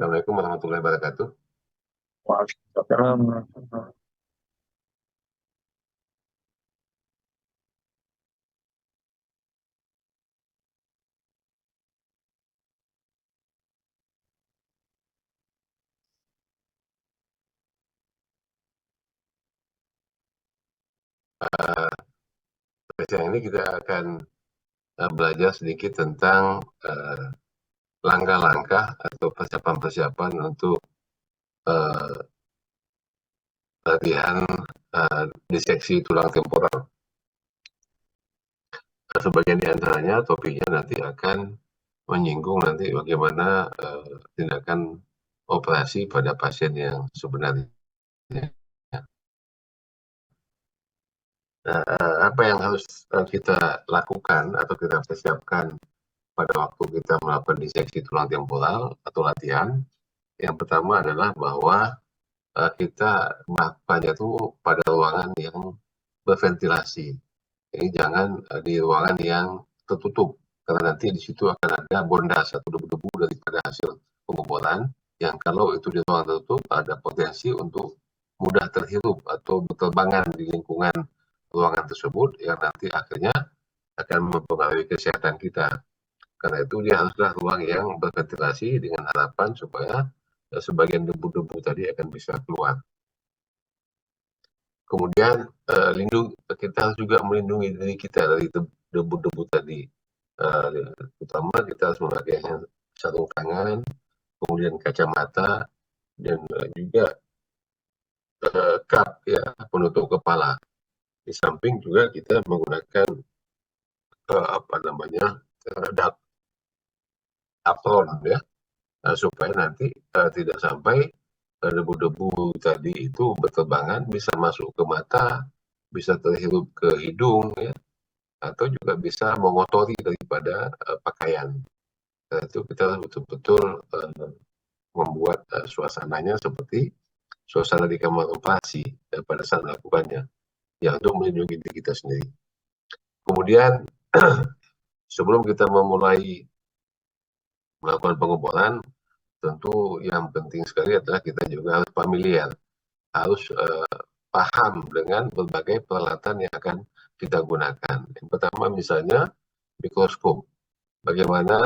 Assalamualaikum warahmatullahi wabarakatuh. Waalaikumsalam. Siang ini kita akan belajar sedikit tentang langkah-langkah atau persiapan-persiapan untuk latihan diseksi tulang temporal. Sebagian di antaranya topiknya nanti akan menyinggung nanti bagaimana tindakan operasi pada pasien yang sebenarnya. Apa yang harus kita lakukan atau kita persiapkan pada waktu kita melakukan diseksi tulang temporal atau latihan? Yang pertama adalah bahwa kita melakukannya itu pada ruangan yang berventilasi. Ini jangan di ruangan yang tertutup, karena nanti di situ akan ada bondas atau debu-debu daripada hasil pengeboran, yang kalau itu di ruangan tertutup ada potensi untuk mudah terhirup atau berterbangan di lingkungan ruangan tersebut, yang nanti akhirnya akan mempengaruhi kesehatan kita. Karena itu dia haruslah ruang yang berventilasi dengan harapan supaya sebagian debu-debu tadi akan bisa keluar. Kemudian kita harus juga melindungi diri kita dari debu-debu tadi. Terutama kita harus memakai sarung tangan, kemudian kacamata, dan juga cap ya, penutup kepala. Di samping juga kita menggunakan apron ya, supaya nanti tidak sampai debu-debu tadi itu berterbangan, bisa masuk ke mata, bisa terhirup ke hidung ya, atau juga bisa mengotori daripada pakaian. Itu kita betul-betul membuat suasananya seperti suasana di kamar operasi pada saat melakukannya, ya, untuk melindungi diri kita sendiri. Kemudian sebelum kita memulai melakukan pengeboran, tentu yang penting sekali adalah kita juga harus familiar, harus paham dengan berbagai peralatan yang akan kita gunakan. Yang pertama misalnya mikroskop. Bagaimana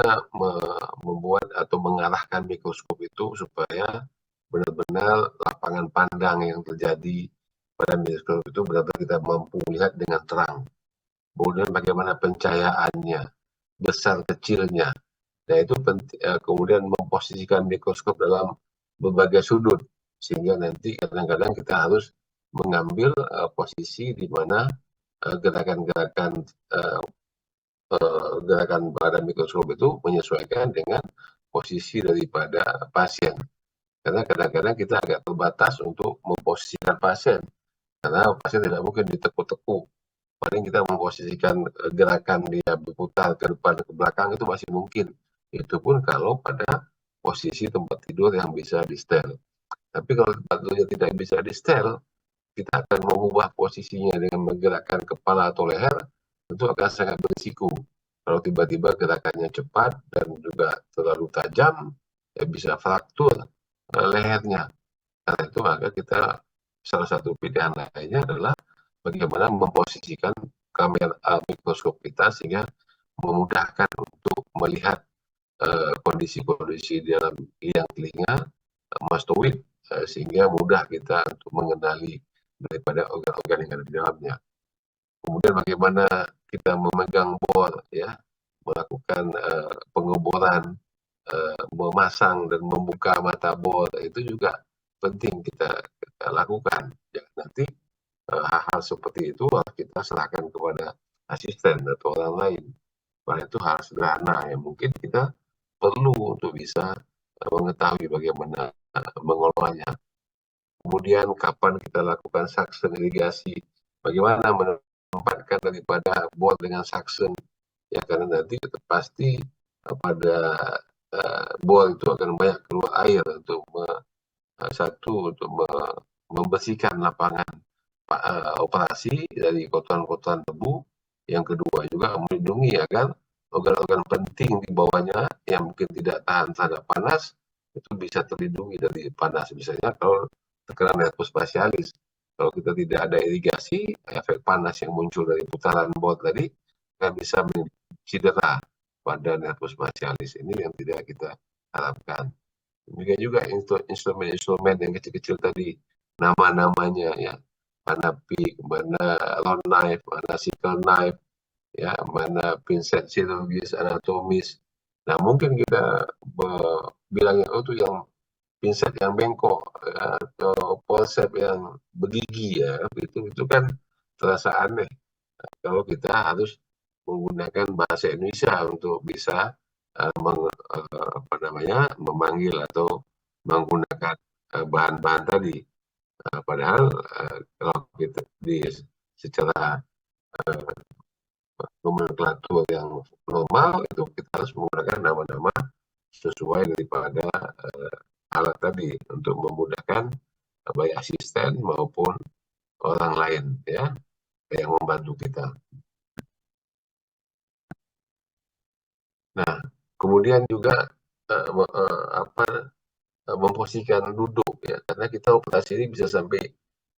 membuat atau mengarahkan mikroskop itu supaya benar-benar lapangan pandang yang terjadi pada mikroskop itu benar-benar kita mampu melihat dengan terang. Kemudian bagaimana pencahayaannya, besar kecilnya. Nah itu kemudian memposisikan mikroskop dalam berbagai sudut, sehingga nanti kadang-kadang kita harus mengambil posisi di mana gerakan-gerakan pada mikroskop itu menyesuaikan dengan posisi daripada pasien. Karena kadang-kadang kita agak terbatas untuk memposisikan pasien, karena pasien tidak mungkin ditekuk-tekuk. Paling kita memposisikan gerakan dia berputar ke depan ke belakang itu masih mungkin. Itu pun kalau pada posisi tempat tidur yang bisa di setel. Tapi kalau tempat tidurnya tidak bisa di setel, kita akan mengubah posisinya dengan menggerakkan kepala atau leher, tentu akan sangat berisiko. Kalau tiba-tiba gerakannya cepat dan juga terlalu tajam, ya bisa fraktur lehernya. Karena itu maka kita salah satu pilihan lainnya adalah bagaimana memposisikan kamera mikroskop kita sehingga memudahkan untuk melihat kondisi-kondisi di dalam liang telinga, mastoid, sehingga mudah kita untuk mengenali daripada organ-organ yang ada di dalamnya. Kemudian bagaimana kita memegang bor ya, melakukan pengeboran, memasang dan membuka mata bor, itu juga penting kita lakukan. Ya, nanti hal-hal seperti itu kita serahkan kepada asisten atau orang lain. Karena itu hal sederhana yang mungkin kita perlu untuk bisa mengetahui bagaimana mengolahnya. Kemudian kapan kita lakukan suction irigasi, bagaimana menempatkan daripada bor dengan suction, ya, karena nanti pasti pada bor itu akan banyak keluar air untuk untuk membersihkan lapangan operasi dari kotoran-kotoran debu. Yang kedua juga melindungi agar organ-organ penting di bawahnya yang mungkin tidak tahan terhadap panas itu bisa terlindungi dari panas. Misalnya kalau tekanan nervus spasialis, kalau kita tidak ada irigasi, efek panas yang muncul dari putaran bor tadi akan bisa cedera pada nervus spasialis ini yang tidak kita harapkan. Demikian juga instrumen-instrumen yang kecil-kecil tadi, nama-namanya ya, mana pick, mana round knife, mana sickle knife, ya, mana pinset chirurgis, anatomis. Nah, mungkin kita bilangnya, oh itu yang pinset yang bengkok, ya, atau forcep yang bergigi ya, itu kan terasa aneh kalau kita harus menggunakan bahasa Indonesia untuk bisa memanggil atau menggunakan bahan-bahan tadi. Padahal kalau kita secara nomenklatur yang normal itu kita harus menggunakan nama-nama sesuai daripada alat tadi untuk memudahkan baik asisten maupun orang lain ya yang membantu kita. Nah, kemudian juga memposisikan duduk ya, karena kita operasi ini bisa sampai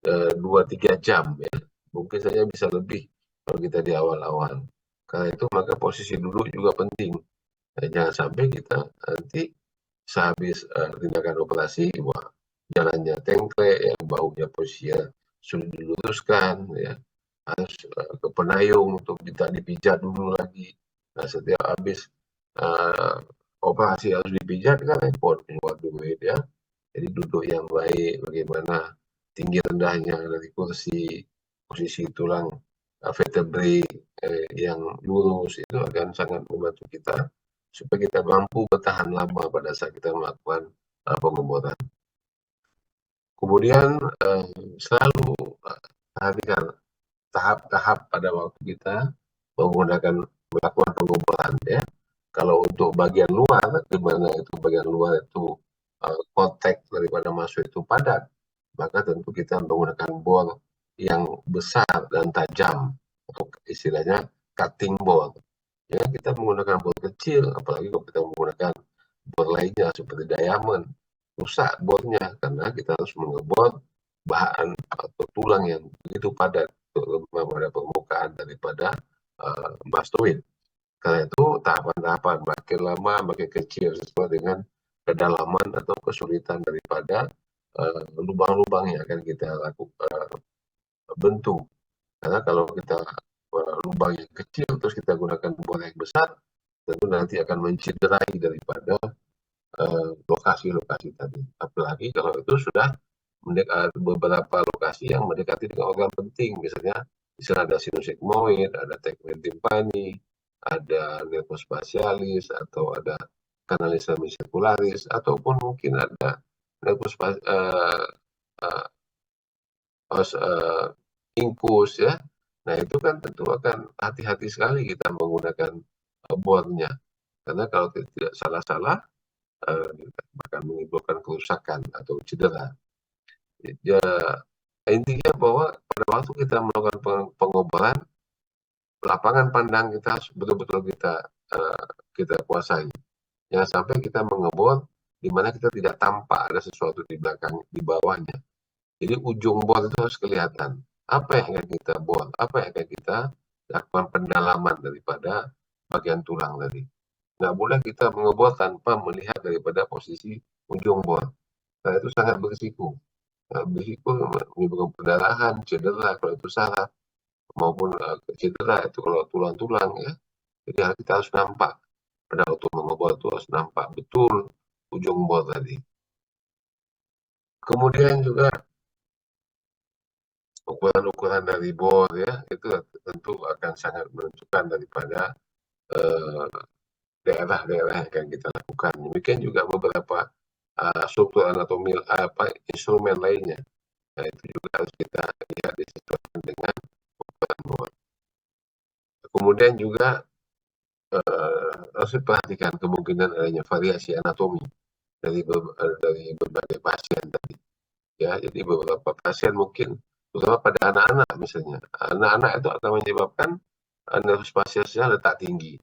2-3 jam ya, mungkin saja bisa lebih kalau kita di awal-awal. Karena itu maka posisi duduk juga penting. Jangan sampai kita nanti sehabis tindakan operasi, wah jalannya tengklek, ya, bahunya posisinya sulit diluruskan, ya harus ke penayung untuk kita dipijat dulu lagi. Nah setiap habis operasi harus dipijat kan repot, waduh ya. Jadi duduk yang baik, bagaimana tinggi rendahnya dari kursi, posisi tulang vertebrae yang lurus itu akan sangat membantu kita supaya kita mampu bertahan lama pada saat kita melakukan pengeboran. Kemudian selalu perhatikan tahap-tahap pada waktu kita melakukan pengeboran ya. Kalau untuk bagian luar, di mana itu bagian luar itu konteks daripada masuk itu padat, maka tentu kita menggunakan bor yang besar dan tajam, atau istilahnya cutting bor. Ya, kita menggunakan bor kecil, apalagi kalau kita menggunakan bor lainnya seperti diamond, rusak bornya karena kita harus mengebor bahan atau tulang yang begitu padat pada permukaan daripada mastoid. Karena itu tahapan-tahapan makin lama makin kecil sesuai dengan kedalaman atau kesulitan daripada lubang-lubang yang akan kita lakukan bentuk. Karena kalau kita lubang yang kecil terus kita gunakan bor yang besar, tentu nanti akan mencederai daripada lokasi-lokasi tadi. Apalagi kalau itu sudah beberapa lokasi yang mendekati dengan organ penting, misalnya ada sinus sigmoid, ada tegmen timpani, ada nervus spatialis, atau ada kanalis semicircularis, ataupun mungkin ada nervus incus ya. Nah itu kan tentu akan hati-hati sekali kita menggunakan bornya, karena kalau tidak salah-salah akan menimbulkan kerusakan atau cedera. Ya, intinya bahwa pada waktu kita melakukan pengobaran, lapangan pandang kita betul-betul kita kuasai. Jangan sampai kita mengebor di mana kita tidak tampak ada sesuatu di belakang, di bawahnya. Jadi ujung bor itu harus kelihatan. Apa yang akan kita bor, apa yang akan kita lakukan pendalaman daripada bagian tulang tadi. Nggak boleh kita mengebor tanpa melihat daripada posisi ujung bor. Nah itu sangat berisiko. Berisiko menyebabkan pendarahan, cedera kalau itu salah, maupun cedera itu kalau tulang-tulang ya. Jadi kita harus nampak pada waktu mengebor itu harus nampak betul ujung bor tadi. Kemudian juga ukuran-ukuran dari bor ya itu tentu akan sangat menentukan daripada daerah-daerah yang akan kita lakukan. Demikian juga beberapa struktur anatomi instrumen lainnya. Nah, itu juga harus kita lihat disesuaikan dengan ukuran bor. Kemudian juga harus diperhatikan kemungkinan adanya variasi anatomi dari berbagai pasien tadi. Ya, jadi beberapa pasien mungkin, terutama pada anak-anak misalnya, anak-anak itu akan menyebabkan nervus spasialisnya letak tinggi.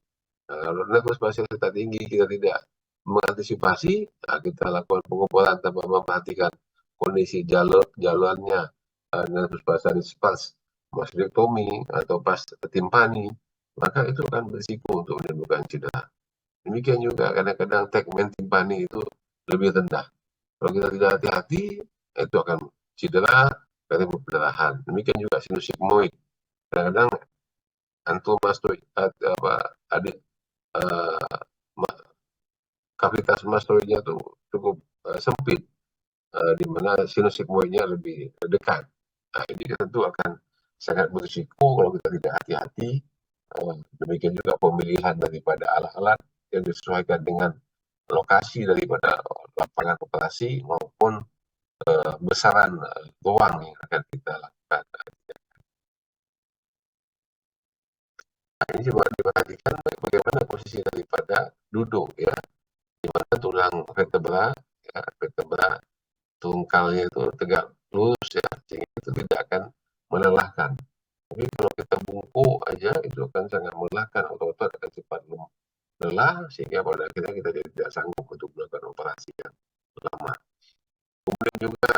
Nah, kalau nervus spasialis letak tinggi kita tidak mengantisipasi, kita lakukan pengukuran tanpa memperhatikan kondisi jalannya, dengan pasang spas, mastrektomi atau pas timpani, maka itu akan berisiko untuk menimbulkan cedera. Demikian juga kadang-kadang tegmen timpani itu lebih rendah. Kalau kita tidak hati-hati, itu akan cedera dari perdarahan. Demikian juga sinus sigmoid. Kadang-kadang antomastoid ada kavitas mastoidnya tuh cukup sempit, di mana sinus sigmoidnya lebih dekat. Nah, ini tentu akan sangat berisiko kalau kita tidak hati-hati. Demikian juga pemilihan daripada alat-alat yang disesuaikan dengan lokasi daripada lapangan operasi maupun besaran ruang yang akan kita lakukan. Nah, ini juga diperhatikan bagaimana posisi daripada duduk ya, di mana tulang vertebra ya, vertebra tungkalnya itu tegak lurus ya, sehingga itu tidak akan melelahkan. Tapi kalau kita bungkuk aja itu akan sangat melelahkan, otot-otot akan cepat lelah sehingga pada akhirnya kita tidak sanggup untuk melakukan operasi yang lama. Kemudian juga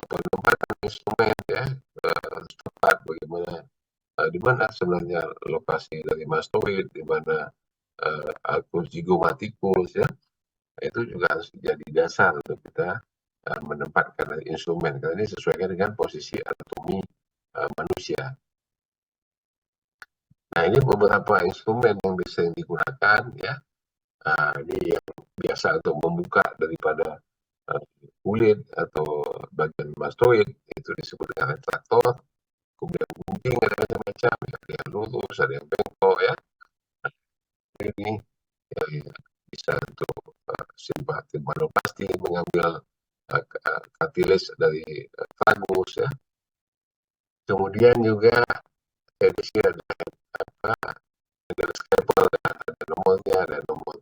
penempatan instrumen ya, harus tepat bagaimana di mana sebenarnya lokasi dari mastoid, di mana arcus zygomatikus ya, itu juga harus jadi dasar untuk kita menempatkan instrumen, karena ini sesuaikan dengan posisi anatomi manusia. Nah, ini beberapa instrumen yang bisa digunakan ya. Ini yang biasa untuk membuka daripada kulit atau bagian mastoid, itu disebut dengan retraktor. Kemudian gunting ada macam-macam, ada yang lurus, ada yang bengkok ya. Ini ya, bisa untuk simpatimanoplasti, mengambil kartilis dari tragus ya. Kemudian juga di sini ada scalpel, ada nomornya, ada nomor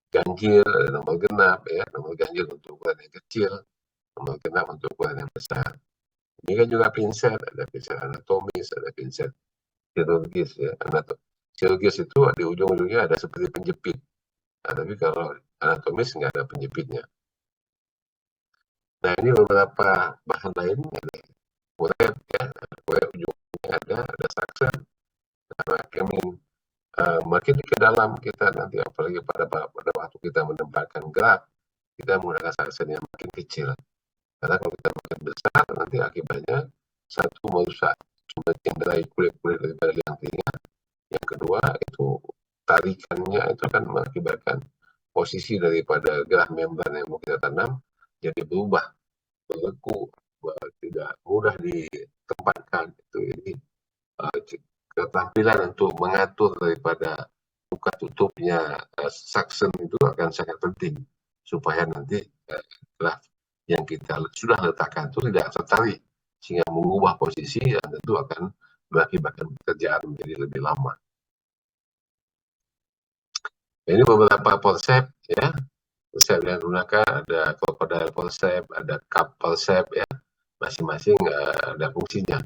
ganjil, ada nomor genap ya, nomor ganjil untuk ukuran yang kecil, nomor genap untuk ukuran yang besar. Ini kan juga pinset, ada pinset anatomis, ada pinset chirurgis ya. Chirurgis itu di ujung-ujungnya ada seperti penjepit. Nah, tapi kalau anatomis nggak ada penjepitnya. Nah, ini beberapa bahan lain, ada kuret ya, kuret ujungnya ada suction, ada kemin. Makin ke dalam kita nanti, apalagi pada waktu kita menempatkan gerak, kita menggunakan suction yang makin kecil. Karena kalau kita makin besar, nanti akibatnya satu merusak mencenderai kulit-kulit daripada liang telinga. Yang kedua itu tarikannya itu akan mengakibatkan posisi daripada gerah membran yang mau kita tanam jadi berubah, berleku, tidak mudah ditempatkan. Itu ini keterampilan untuk mengatur daripada buka tutupnya suction itu akan sangat penting supaya nanti gerah yang kita sudah letakkan itu tidak tertarik sehingga mengubah posisi dan tentu akan mengakibatkan pekerjaan menjadi lebih lama. Ini beberapa forceps ya, forceps yang digunakan ada crocodile forceps, ada cup forceps ya, masing-masing ada fungsinya.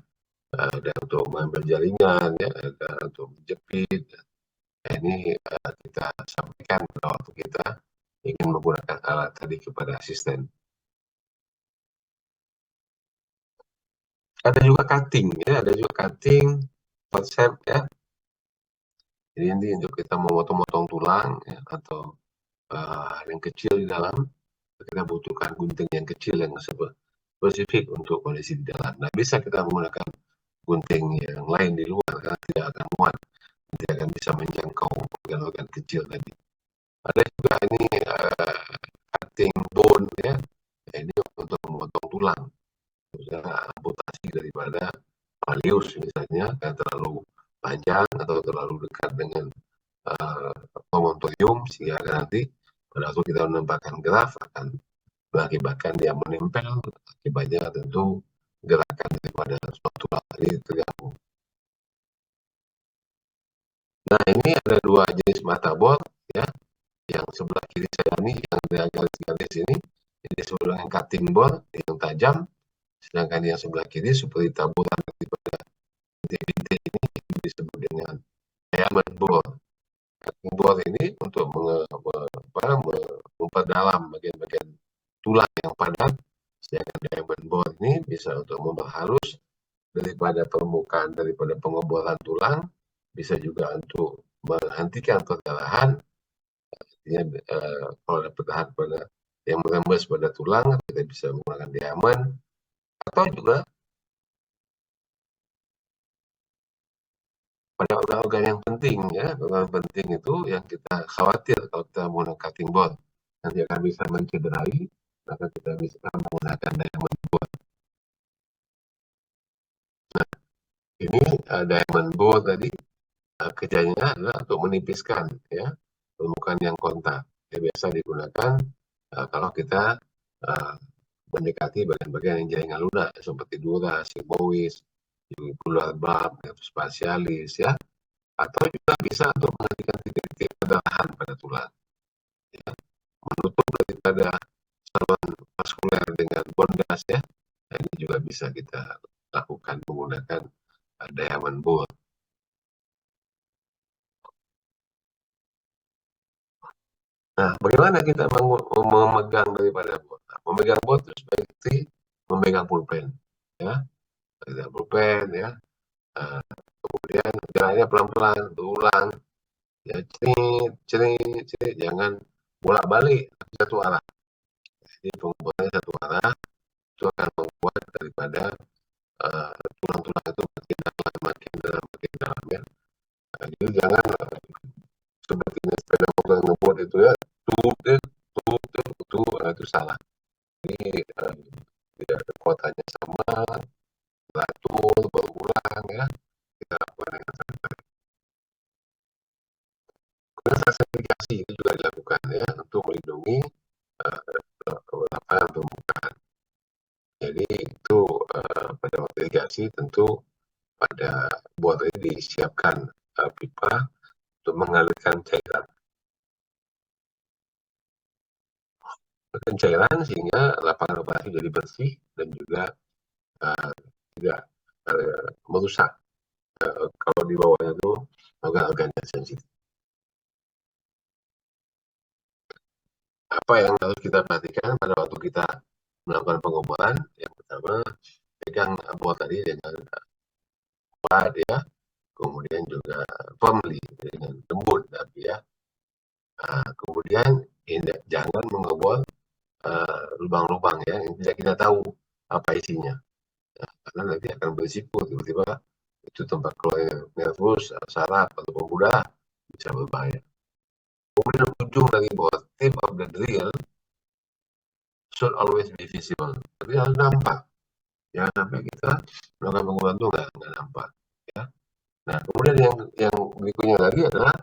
Ada untuk mengambil jaringan ya, ada untuk menjepit. Nah, ini kita sampaikan pada waktu kita ingin menggunakan alat tadi kepada asisten. Ada juga cutting ya, ada juga cutting forceps ya. Jadi ini untuk kita memotong-motong tulang ya, atau yang kecil di dalam, kita butuhkan gunting yang kecil yang spesifik untuk kondisi di dalam. Nah, bisa kita menggunakan gunting yang lain di luar karena tidak akan muat, tidak akan bisa menjangkau organ-organ kecil tadi. Ada juga ini cutting bone ya, ini untuk memotong tulang, misalnya amputasi daripada malleus misalnya, yang terlalu panjang atau terlalu dekat dengan promontorium, sehingga nanti pada waktu kita menempatkan graf akan mengakibatkan dia menempel, akibatnya tentu gerakan daripada suatu tulang ini terganggu. Nah, ini ada dua jenis mata bor ya, yang sebelah kiri saya ini yang ada garis-garis ini disebut dengan cutting bor yang tajam, sedangkan yang sebelah kiri seperti taburan daripada bintik ini disebut dengan diamond bor. Cutting bor ini untuk memperdalam bagian-bagian tulang yang padat. Sedangkan diamond board ini bisa untuk memperhalus daripada permukaan, daripada pengeboran tulang, bisa juga untuk menghentikan perdarahan. Artinya kalau ada perdarahan pada yang merembes pada tulang, kita bisa menggunakan diamond. Atau juga pada organ-organ yang penting, ya, organ penting itu yang kita khawatir kalau kita menggunakan cutting board nanti akan bisa mencederai, maka kita bisa menggunakan diamond board. Nah, ini diamond board tadi kerjanya adalah untuk menipiskan, ya, permukaan yang kontak. Ya, biasa digunakan kalau kita mendekati bagian-bagian yang jaringan lunak seperti dura, sigmoid, gular bulb, spasialis, ya, atau juga bisa untuk menghentikan titik-titik perdarahan pada tulang, ya, menutup daripada saluran vaskuler dengan bondas, ya. Nah, ini juga bisa kita lakukan menggunakan diamond board. Nah, bagaimana kita memegang daripada board? Nah, memegang board itu seperti memegang pulpen, ya, memegang pulpen, ya. Kemudian jalannya pelan-pelan, berulang, ya, cerit, cerit, cerit, jangan bolak-balik satu arah. Jadi pengukurannya satu arah itu akan membuat daripada tulang-tulang itu makin dalam, makin dalam, makin dalam, ya. Nah, jadi jangan seperti sepeda motor ngebut itu, ya, itu salah. Jadi tidak kekuatannya sama, teratur, berulang, ya, kita lakukan dengan santai. Kemudian sertifikasi itu juga dilakukan, ya, untuk melindungi lapangan permukaan. Jadi itu pada waktu irigasi tentu pada buat ini disiapkan pipa untuk mengalirkan cairan sehingga lapangan operasi jadi bersih dan juga tidak merusak kalau di bawahnya itu organ-organ yang sensitif. Apa yang harus kita perhatikan pada waktu kita melakukan pengoboran? Yang pertama, pegang board tadi dengan kuat, ya, kemudian juga firmly dengan lembut, tapi, ya. Kemudian jangan mengebor lubang-lubang, ya, yang tidak kita tahu apa isinya, karena nanti akan berisiko tiba-tiba itu tempat keluarnya nervus, saraf atau pembuluh bisa berbahaya. Kemudian ujung dari board, tip of the drill should always be visible. Jadi harus nampak. Jangan sampai kita melakukan pengukuran itu nggak nampak, ya. Nah, kemudian yang berikutnya lagi adalah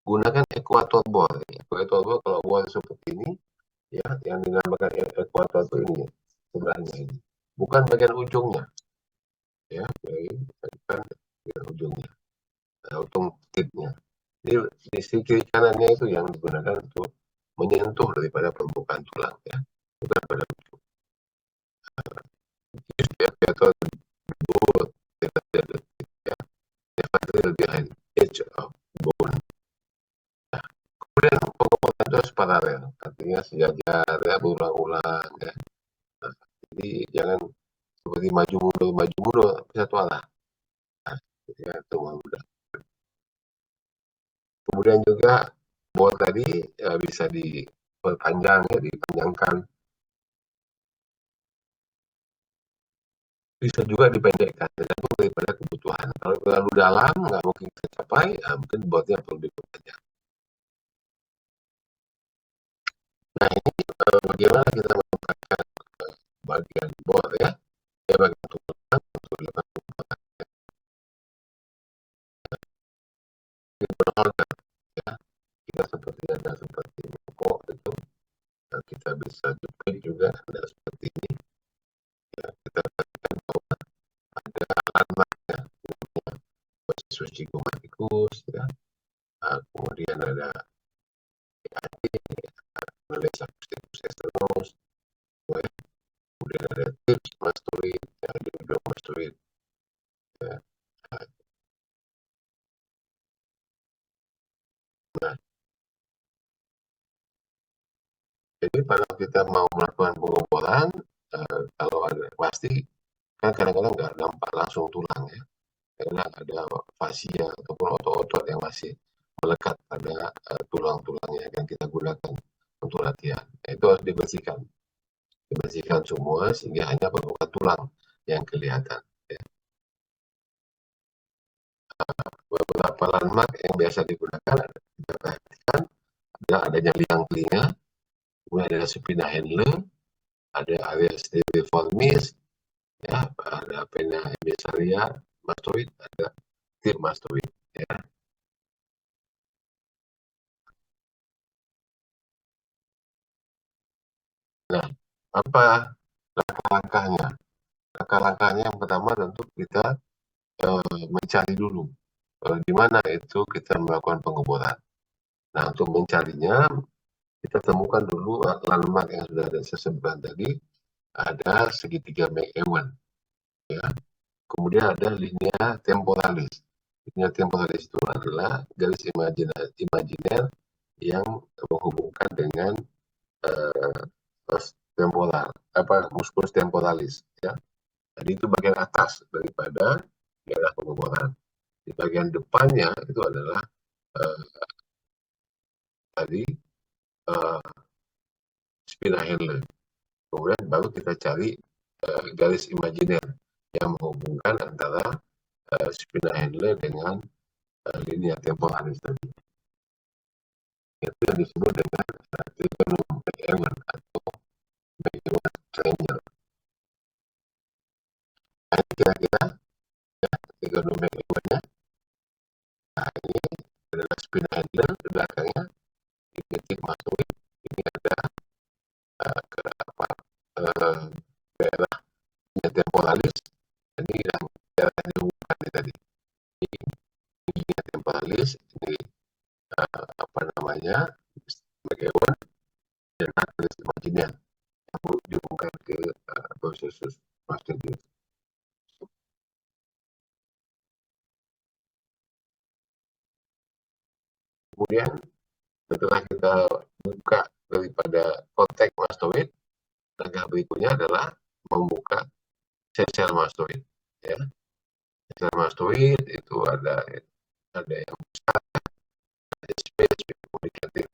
gunakan equator bore. Equator bore kalau bore seperti ini, ya, yang dinamakan equator itu ini sebelahnya ini, bukan bagian ujungnya, ya, bukan bagian ujungnya, ujung tipnya. Jadi di sisi kiri kanannya itu yang digunakan untuk menyentuh daripada permukaan tulang, ya, bukan pada ujung. Equator bore, ya, behind edge of bone. Nah, kemudian pengoboran itu harus paralel, artinya sejajar, ya, berulang-ulang, ya. Nah, jadi jangan seperti maju mundur satu arah. Nah, ya, itu mudah. Kemudian juga board tadi bisa diperpanjang, ya, dipanjangkan, bisa juga dipendekkan tergantung daripada kebutuhan. Kalau terlalu dalam nggak mungkin tercapai, mungkin boardnya perlu diperpanjang. Nah, ini bagaimana kita menggunakan bagian board, ya, bagian tulang untuk dilakukan organ, ya. Kita seperti rokok itu, kita bisa jepit juga, ada seperti ini, ya. Kita katakan bahwa ada alatnya, posisi zygomatikus, ya. Kemudian ada analisa sternus, ya. Kemudian ada tips mastoid, ada juga mastoid, ya. Nah, Jadi kalau kita mau melakukan pengeboran, kalau ada pasti kan kadang-kadang nggak nampak langsung tulang ya, karena ada fascia ataupun otot-otot yang masih melekat pada tulang-tulang yang akan kita gunakan untuk latihan. Nah, itu harus dibersihkan semua sehingga hanya permukaan tulang yang kelihatan. Ya. Beberapa landmark yang biasa digunakan kita perhatikan adalah adanya liang telinga, kemudian ada supina Henle, ada area staphylococcus, ya, ada pena hemisaria, mastoid, ada tip mastoid. Ya. Nah, apa langkah-langkahnya? Langkah-langkahnya yang pertama tentu kita mencari dulu di mana itu kita melakukan pengeboran. Nah, untuk mencarinya kita temukan dulu landmark yang sudah ada saya sebutkan tadi, ada segitiga McEwen, ya. Kemudian ada linea temporalis. Linea temporalis itu adalah garis imajiner yang menghubungkan dengan uh, temporal, musculus temporalis, ya. Jadi itu bagian atas daripada daerah pengeboran. Di bagian depannya itu adalah uh, tadi uh, spina Henle. Kemudian baru kita cari garis imajiner yang menghubungkan antara spina Henle dengan linea temporalis tadi. Itu yang disebut dengan trigonum McEwen atau McEwen triangle. Nah, ini kira-kira ya, trigonum McEwen-nya. Nah, ini adalah spina Henle, di belakangnya ini tip mastoid, ini ada ke apa daerahnya temporalis, ini yang daerah yang dihubungkan tadi. Ini linea temporalis, ini apa namanya, McEwen, dan garis imajiner yang dihubungkan ke processus mastoid. Kemudian setelah kita buka daripada konteks mastoid, langkah berikutnya adalah membuka sel-sel mastoid. Ya. Sel mastoid itu ada yang besar, ada space, komunikatif,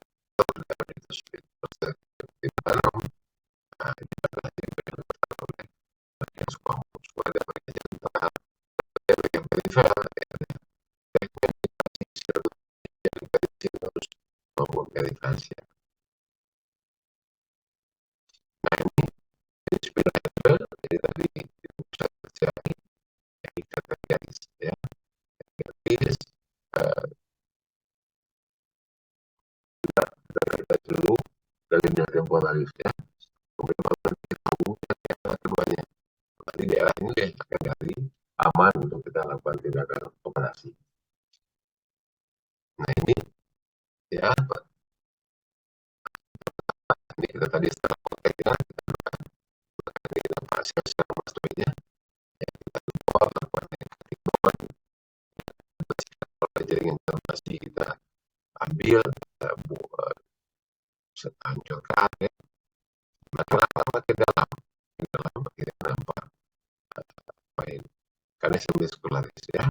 di dalam, ini adalah yang suka ada yang perifer, maupun perifasia. Nah, ini inspirator, jadi tadi pusat terjadi yang kita garis, ya, garis kita dulu dari temporalis, ya, kemudian baru kita hubungkan daerah keduanya. Nanti daerah ini deh akan dari aman untuk kita lakukan tindakan operasi. Nah, ini ya, ini kita tadi setelah konteksnya kita bahas secara mastoidnya, ya, kita keluar lakukan ketiktokan, jaringan informasi kita ambil, kita hancurkan, ya, makin lama makin dalam kita nampak apa ini, karena muscularis, ya,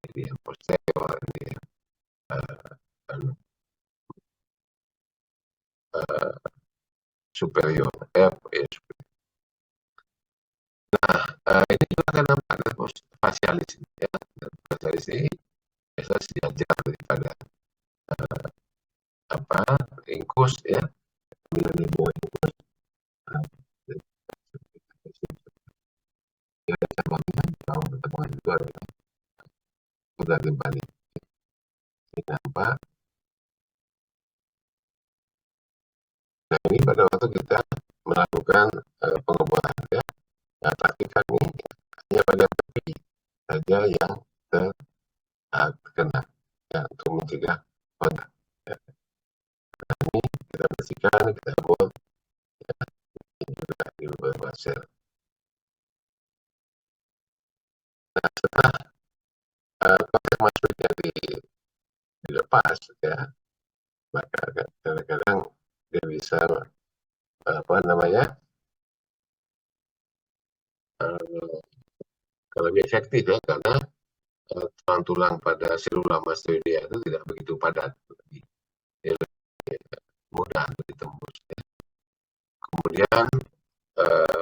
jadi yang posterior, ini yang superior, ini juga akan nampak ada fasialis, ya. Dan fasialis ini biasanya sejajar daripada apa ingkus, ya, nilai ingkus, ya, cabangnya kalau pertemuan itu adalah sudah kembali. Ini nampak. Nah, ini pada waktu kita melakukan pengeboran, ya. Nah, pastikan ini hanya bagian tepi saja yang terkena, ya, untuk mencegah kontak. Ya. Nah, ini kita bersihkan, kita buat, ya, ini juga di beberapa sel. Nah, setelah kontak masuknya dilepas, ya, maka kadang-kadang dia bisa apa namanya, lebih efektif ya, karena tulang-tulang pada selula mastoidea itu tidak begitu padat, lebih mudah untuk ditembus. Kemudian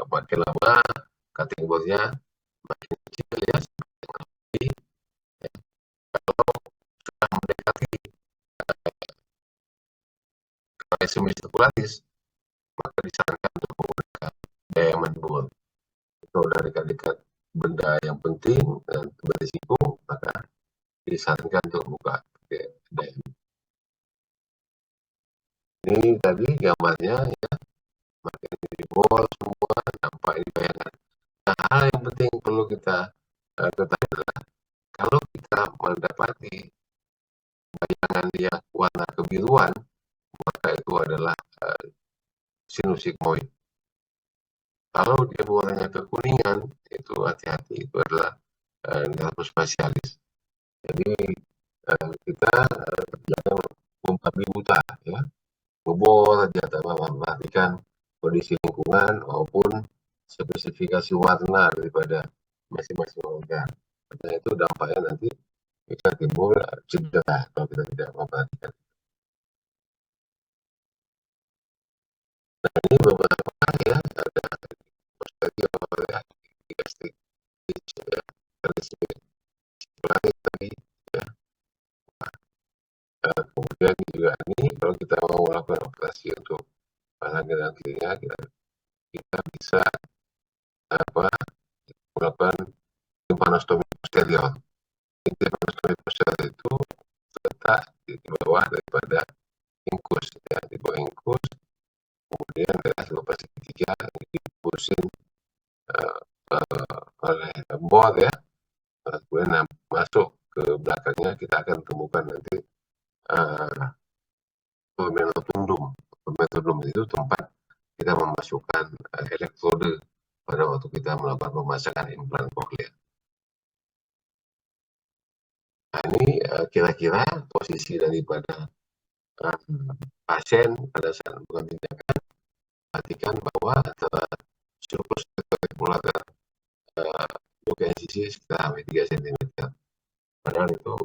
makin lama cutting boardnya makin kecil ya, jadi sudah mendekati kalsium strukturalisme, maka disarankan untuk menggunakan diamond board. Kalau dari dekat benda yang penting dan berisiko, maka disarankan untuk buka diamond. Ini tadi gambarnya ya, makin dibol semua, nampak ini bayangan. Nah, hal yang penting perlu kita ketahui adalah kalau kita mendapati bayangan yang warna kebiruan, maka itu adalah sinussigmoid. Kalau dia warnanya kekuningan, itu hati-hati, itu adalah nervus facialis. Jadi kita jangan membabi buta, ya, ngebor aja tanpa memperhatikan kondisi lingkungan maupun spesifikasi warna daripada masing-masing organ. Karena itu dampaknya nanti bisa timbul cedera kalau kita tidak memperhatikan. Nah, ini beberapa ya, ada posterior ya, gastrik, ya, tadi ya. Kemudian juga ini kalau kita mau melakukan operasi untuk pasang dan telinga, kita bisa melakukan tympanostomy posterior. Tympanostomy posterior itu terletak di bawah daripada inkus, ya, di bawah inkus. Kemudian dari hasil operasi ketiga dipusin oleh board ya, kemudian masuk ke belakangnya, kita akan temukan nanti pulmonotundum. Pulmonotundum itu tempat kita memasukkan elektrode pada waktu kita melakukan pemasangan implan koklea. Nah, ini kira-kira posisi daripada pasien pada saat melakukan tindakan. Perhatikan bahwa antara sulcus ventricular dan buka sisi sekitar 3 cm. Padahal itu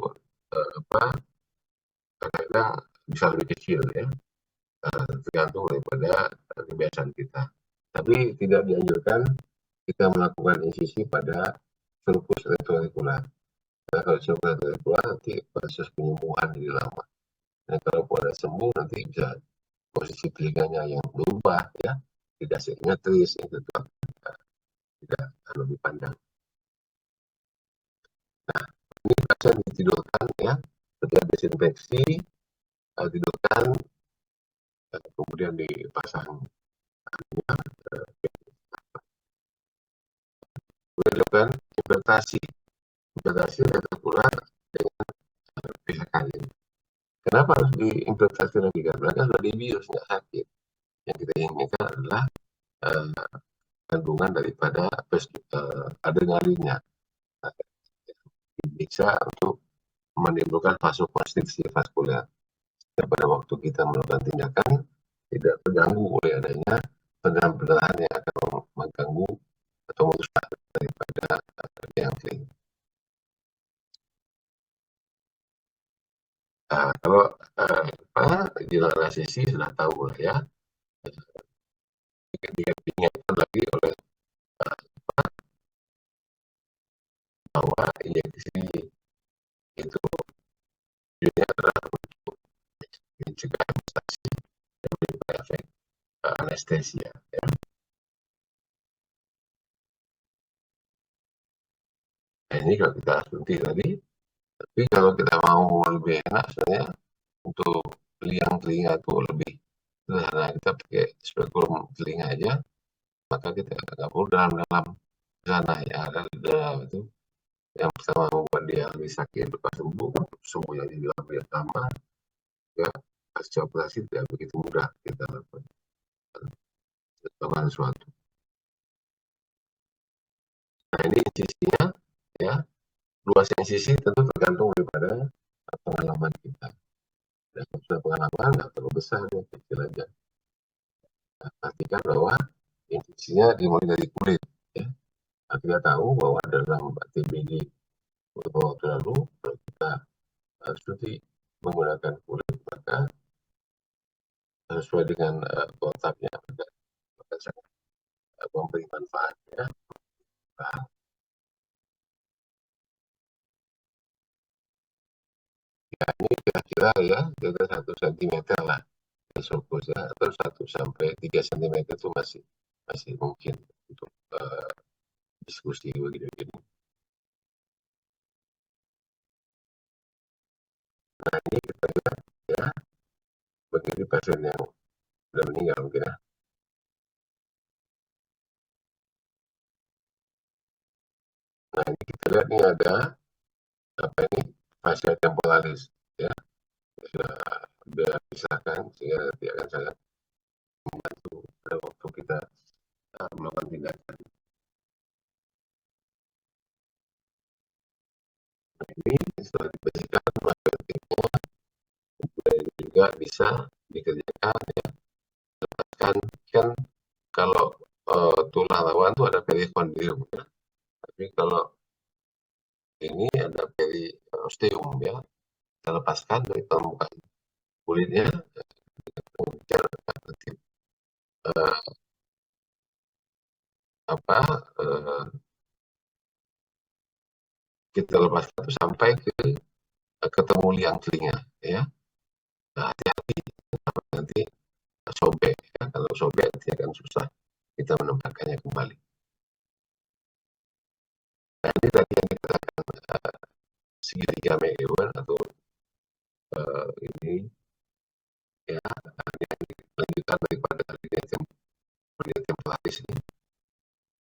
kadang-kadang bisa lebih kecil ya, tergantung daripada kebiasaan kita. Tapi tidak dianjurkan kita melakukan insisi pada sulcus ventricular. Karena kalau sulcus ventricular nanti proses penyembuhan jadi lama. Dan kalau pada sembuh nanti bisa posisi telinganya yang berubah ya, tidak simetris, itu tidak lebih pandang. Nah, ini pasien ditidurkan ya, setelah desinfeksi, tidurkan, kemudian dipasang, kemudian dilakukan implantasi ventrikular dengan pihak kanan. Kenapa harus diimplantasi lagi? Karena kan sudah dibius, nggak sakit. Yang kita inginkan adalah kandungan daripada adrenalinnya. Bisa untuk menimbulkan vasokonstriksi vaskuler. Dan pada waktu kita melakukan tindakan tidak terganggu oleh adanya pendarahan yang akan mengganggu atau merusak daripada jangkrik. Nah, kalau gejala anestesi sudah tahu lah ya. Diingatkan lagi oleh bahwa injeksi itu tujuannya adalah untuk mencegah investasi dan menyebabkan efek anestesia. Ya. Nah, ini kalau kita suntik tadi, tapi kalau kita mau lebih enak sebenarnya untuk liang telinga itu lebih sederhana, kita pakai spekulum telinga aja, maka kita nggak perlu dalam sana ya, ada di dalam itu yang pertama membuat dia lebih sakit, lepas sembuh yang diambil pertama ya, pasca operasi tidak begitu mudah kita lakukan sesuatu. Nah, ini insisinya ya, luas insisi tentu tergantung daripada pengalaman kita. Dan kalau sudah pengalaman nggak terlalu besar ya, kecil aja. pastikan bahwa infeksinya dimulai dari kulit. Ya. Nah, kita tahu bahwa dalam TBD beberapa waktu lalu, kalau kita studi menggunakan kulit, maka sesuai dengan kontaknya, maka sangat memberi manfaat. Ya. Nah, ini kira-kira ya, kira 1 cm lah surplusnya, atau 1 sampai 3 cm itu masih mungkin untuk diskusi begini-begini. Nah, ini kita lihat ya, begini pasien yang sudah meninggal mungkin ya. Nah, ini kita lihat nih ada apa ini, fascia temporalis ya, sudah dipisahkan sehingga nanti akan sangat membantu pada waktu kita melakukan tindakan. Nah, ini setelah dibersihkan timnya, kemudian juga bisa dikerjakan ya, kan kan kalau tulang rawan itu ada perikondrium ya, tapi kalau ini ada periosteum ya, kita lepaskan dari permukaan kulitnya, kemudian nanti uh, apa kita lepaskan itu sampai ketemu liang telinga ya. Nah, hati-hati nanti sobek ya, kalau sobek nanti akan susah kita menempatkannya kembali. Nah, ini tadi yang dikatakan segitiga McEwen atau ini ya, lanjutan daripada linia temporalis ini.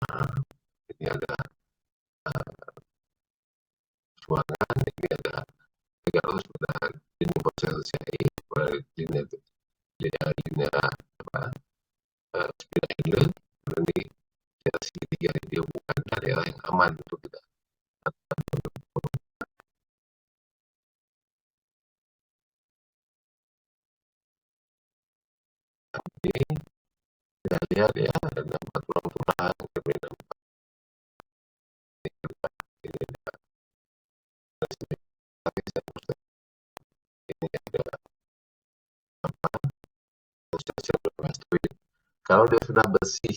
Nah, ini ada ruangan, ini ada 300 pada dinding posterior pada linia apa spinal, dan ini segitiga dia bukan daerah yang aman untuk kita. Jadi kita lihat ya, ada 4 tulang-tulang, kemudian ini ada kalau dia sudah bersih,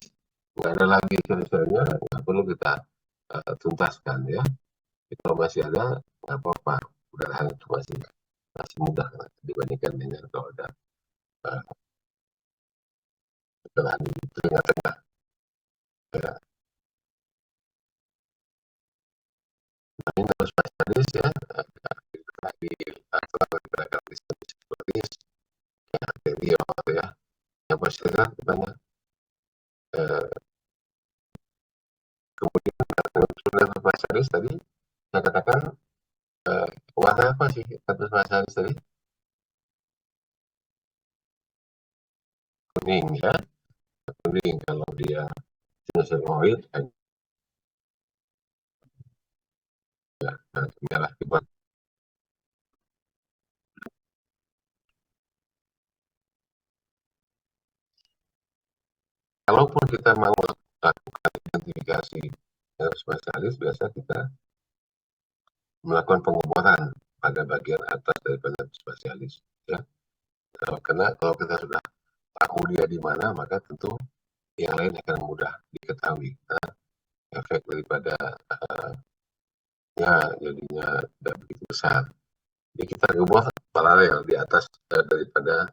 nggak ada lagi sel-selnya, nggak perlu kita tuntaskan ya. Kalau masih ada, nggak apa-apa. Udahan itu masih mudah dibandingkan dengan kalau ada udahan di tengah-tengah. Ya. Nah, ini harus spesialis ya. Lagi gerakan seperti ya, anterior ya. Yang pasti kan banyak. Kemudian sudah spesialis tadi, saya katakan warna apa sih kata spesialis tadi? Kuning ya. Kuning kalau dia sinusoid ya, merah kibat. Kalaupun kita mau lakukan identifikasi spesialis, biasa kita melakukan pengoboran pada bagian atas daripada spesialis ya. Karena kalau kita sudah tahu dia di mana, maka tentu yang lain akan mudah diketahui. Nah, efek daripada ya jadinya tidak begitu besar. Jadi kita ngebuat paralel di atas daripada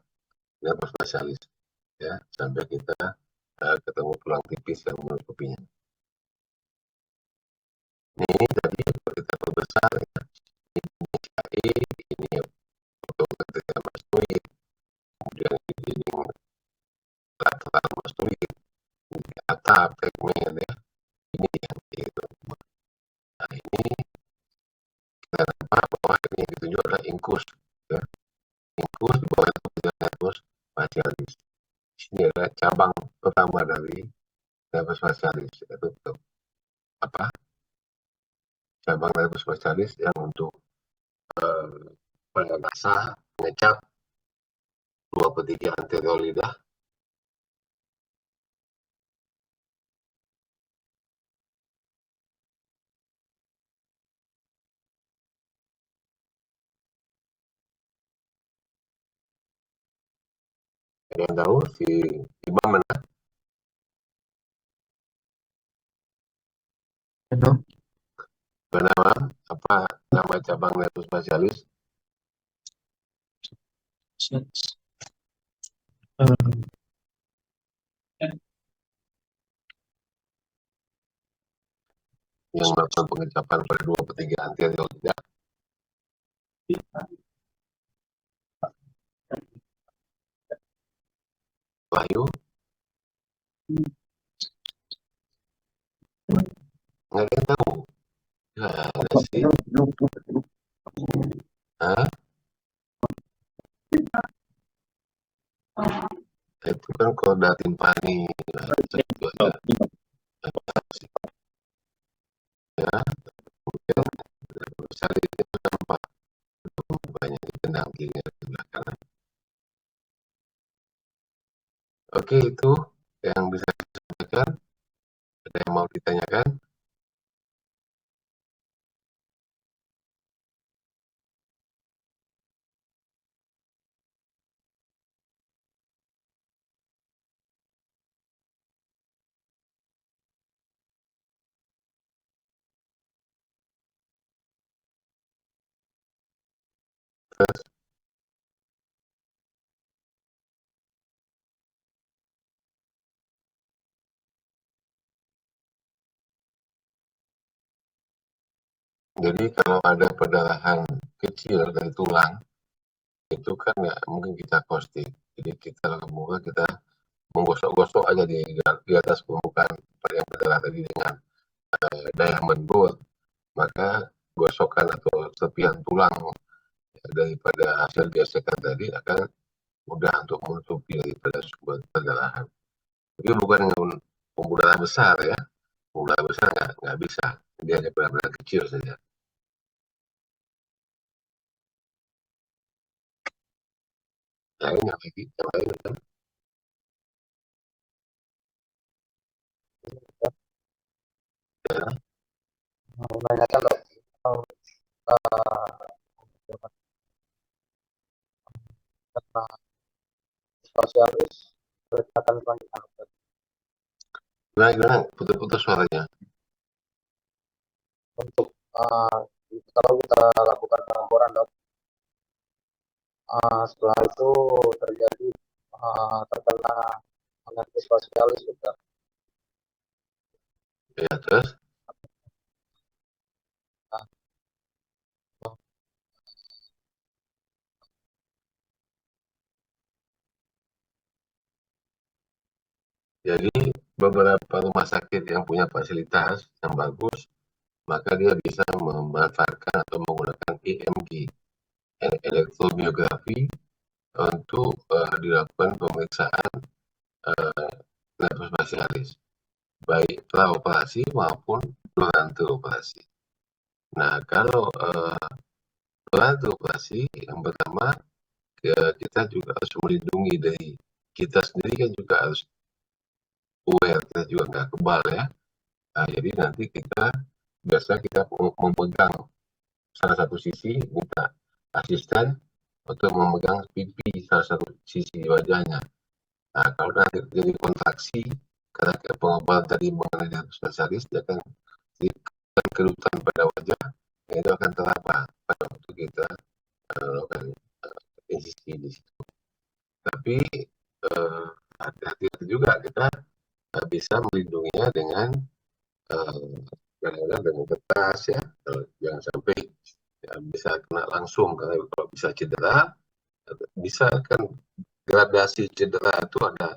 nervus spesialis ya, sampai kita ketemu tulang tipis yang menutupinya. Ini tadi kita perbesar ya. Ini ini untuk ketika mastoid, kemudian ini lateral mastoid, atap, tegmen ya. Ini yang itu. Nah, ini kita nampak bahwa ini yang ditunjuk adalah incus ya. Incus di bawah itu adalah nervus facialis. Ini adalah cabang pertama dari nervus facialis, yaitu apa? Cabang nervus facialis yang untuk mengasah, mengecat 2/3 anterior lidah, yang tahu si Imam mana? Halo. Bernama apa nama cabang network spesialis? Yang melakukan pengecapan pada 2/3 anterior tidak. Wahyu nggak ada yang tahu. Ya, ada sih. Hah? Itu kan koda timpani. Nah, itu ada. Ya, kemudian spesialis itu nampak banyak ditendang kiri dan sebelah kanan. Oke, itu yang bisa saya sampaikan. Ada yang mau ditanyakan? Jadi kalau ada perdarahan kecil dari tulang, itu kan nggak mungkin kita costing. Jadi kita lakukan kita menggosok-gosok aja di atas permukaan yang berdarah tadi dengan diamond board, maka gosokan atau tepian tulang daripada hasil gesekan tadi akan mudah untuk menutupi daripada sumber perdarahan. Tapi bukan dengan pembuluh darah besar ya, pembuluh darah besar nggak bisa, dia hanya benar-benar kecil saja. Lain yang lagi, yang lain kan? Ya, Menanyakan dok, tentang spesialis berdekatan selanjutnya gimana putus-putus suaranya. untuk kalau kita lakukan pengeboran dok, setelah itu terjadi terkena anestesi spesialis juga. Ya, terus jadi beberapa rumah sakit yang punya fasilitas yang bagus, maka dia bisa memanfaatkan atau menggunakan EMG, elektromiografi, untuk dilakukan pemeriksaan spesialis, baik praoperasi maupun durante operasi. Nah, kalau durante operasi, yang pertama kita juga harus melindungi dari kita sendiri kan juga harus aware, kita juga nggak kebal ya. Nah, jadi nanti kita biasa kita memegang salah satu sisi, minta asisten untuk memegang pipi salah satu sisi wajahnya. Nah, kalau nanti terjadi kontraksi karena pengobatan tadi mengenai spesialis, dia akan berikan kerutan pada wajah, dan itu akan terapa pada waktu kita melakukan insisi di situ. Tapi hati-hati juga kita bisa melindunginya dengan kadang-kadang dengan kertas ya, jangan sampai ya, bisa kena langsung, karena kalau bisa cedera, bisa kan gradasi cedera itu ada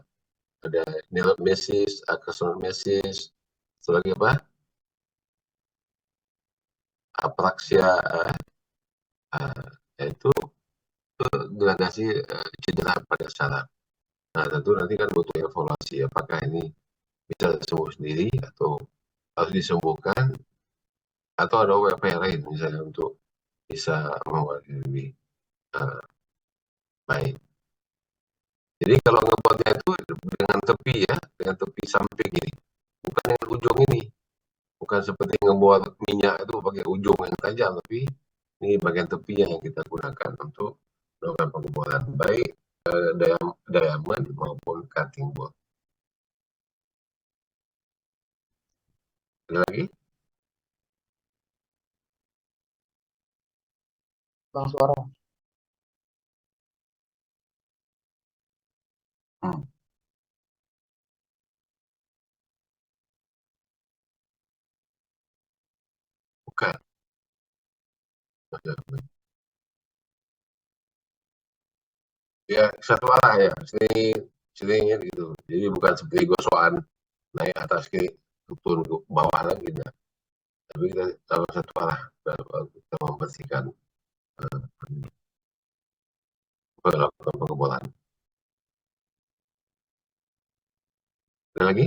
neuromesis, acromesis, sebagai apa? Apraksia, yaitu gradasi cedera pada saraf. Nah, tentu nanti kan butuh evaluasi apakah ini bisa sembuh sendiri atau harus disembuhkan, atau ada upaya lain misalnya untuk bisa membuat lebih baik. Jadi kalau ngebuatnya itu dengan tepi ya, dengan tepi samping ini, bukan dengan ujung ini. Bukan seperti ngebuat minyak itu pakai ujung yang tajam, tapi ini bagian tepi yang kita gunakan untuk melakukan pengeboran. Baik diamond maupun cutting board. Ada lagi? Bang suara. Hmm. Bukan. Ya satu arah ya, sini sini gitu. Jadi bukan seperti gosokan naik atas kiri turun ke bawah lagi, nah. Tapi kita tahu satu arah, kita membersihkan, melakukan pengeboran. Ada lagi?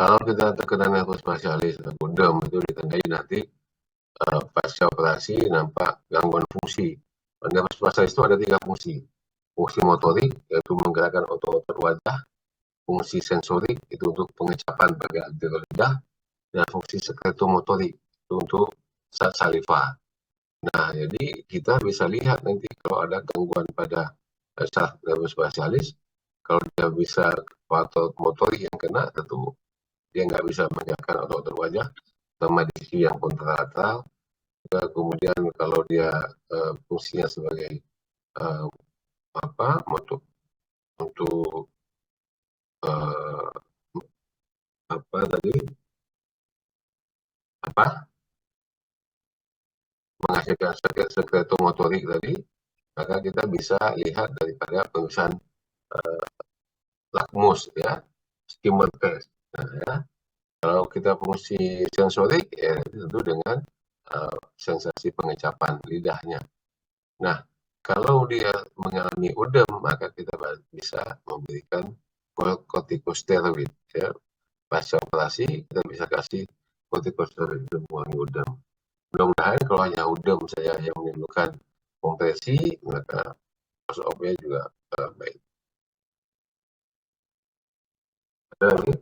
Kalau kita terkena spasialis atau gundam itu ditandai nanti pasca operasi nampak gangguan fungsi. Pada spasialis itu ada 3 fungsi. Fungsi motorik yaitu menggerakkan otot-otot wajah, fungsi sensorik itu untuk pengecapan pada antara lidah, dan fungsi sekretomotorik itu untuk saliva. Nah, jadi kita bisa lihat nanti kalau ada gangguan pada saraf nervus spasialis, kalau dia bisa otot motorik yang kena, tentu dia nggak bisa menggerakkan otot-otot wajah, sama di sisi yang kontralateral. Kemudian kalau dia fungsinya sebagai uh, apa untuk uh, apa tadi apa menghasilkan sekretomotorik tadi, maka kita bisa lihat daripada pemeriksaan lakmus ya, skimmer test. Nah, ya. Kalau kita fungsi sensorik ya tentu dengan sensasi pengecapan lidahnya. Nah, kalau dia mengalami udem, maka kita bisa memberikan kortikosteroid ya. Pasca operasi kita bisa kasih kortikosteroid untuk mengurangi udem. Mudah-mudahan kalau hanya udem saja yang menimbulkan kompresi, maka post op-nya juga baik. Ada lagi?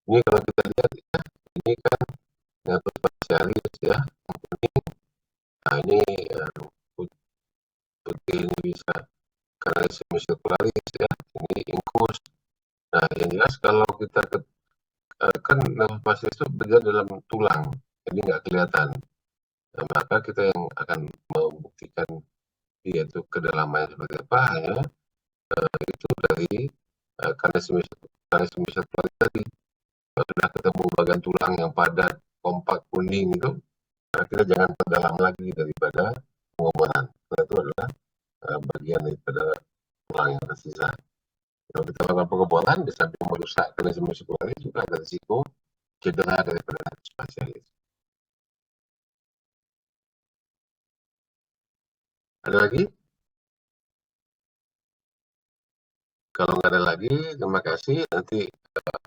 Ini kalau kita lihat, ini kan spesialis ya, kalsium sirkularis ya, ini infus. Nah, yang jelas kalau kita kan nefroparesis itu berada dalam tulang, jadi nggak kelihatan. Nah, maka kita yang akan membuktikan dia itu kedalamannya seperti apa hanya itu dari kalsium sirkularis tadi. Kalau sudah ketemu bagian tulang yang padat, kompak, kuning itu, kita jangan perdalam lagi daripada pengoboran. Karena itu adalah bagian daripada tulang yang tersisa. Kalau kita lakukan pengoboran, di samping merusak kalsium sirkularis juga ada risiko cedera daripada spasialis. Ada lagi? Kalau nggak ada lagi, terima kasih. Nanti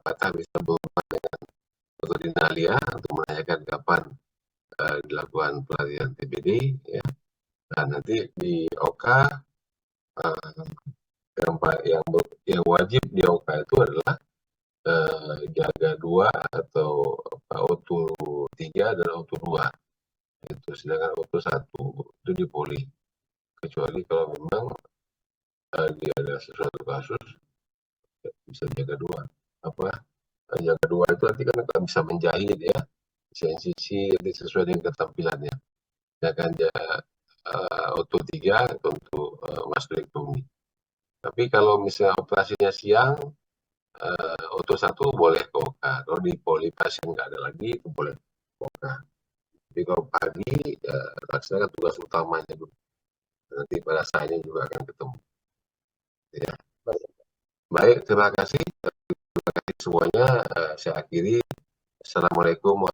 Fatah bisa berhubungan dengan Dr. Dinalia untuk menanyakan kapan dilakukan pelatihan TBD. Ya. Nah, nanti di OK yang wajib di OK itu adalah jaga 2 atau auto 3 dan auto 2. Itu sedangkan auto 1 itu dipoli. Kecuali kalau memang dia ada sesuatu kasus bisa jaga 2. Jaga 2 itu nanti kan kalau bisa menjahit ya, bisa incisi sesuai dengan ketampilannya. Sedangkan auto 3 untuk mastectomy. Tapi kalau misalnya operasinya siang, auto 1 boleh ke OK. Kalau di poli pasien nggak ada lagi, itu boleh ke OK. Tapi kalau pagi, laksanakan tugas utamanya dulu. Nanti pada saatnya juga akan ketemu. Ya. Baik, terima kasih. Terima kasih semuanya. Saya akhiri. Assalamualaikum warahmatullahi wabarakatuh.